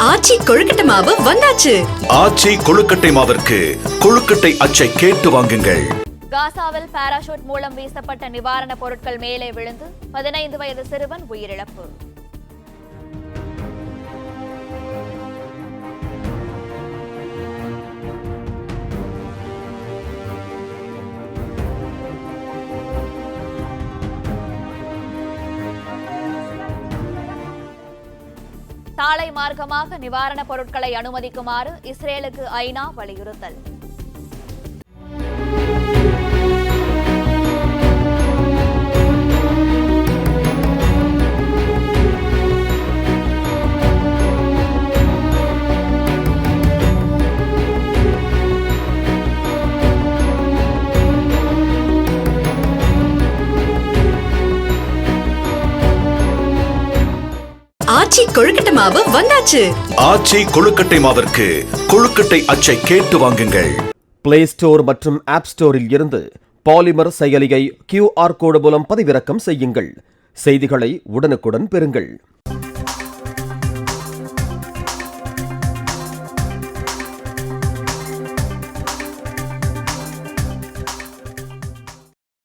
ஆச்சி கொழுக்கட்டை மாவு வந்தாச்சு. ஆச்சி கொழுக்கட்டை மாவிற்கு கொழுக்கட்டை அச்சை கேட்டு வாங்குங்கள். காசாவில் பாராசூட் மூலம் வீசப்பட்ட நிவாரணப் பொருட்கள் மேலே விழுந்து 15 வயது சிறுவன் உயிரிழப்பு. சாலை மார்க்கமாக நிவாரணப் பொருட்களை அனுமதிக்குமாறு இஸ்ரேலுக்கு ஐநா வலியுறுத்தல். ஆச்சி கொழுக்கட்டை மாவு வந்தாச்சு. ஆச்சி கொழுக்கட்டை மாவிற்கு கொழுக்கட்டை அச்சை கேட்டு வாங்குங்கள். பிளே ஸ்டோர் மற்றும் ஆப் ஸ்டோரில் இருந்து பாலிமர் செயலியை QR கோடு மூலம் பதிவிறக்கம் செய்யுங்கள். செய்திகளை உடனுக்குடன் பெறுங்கள்.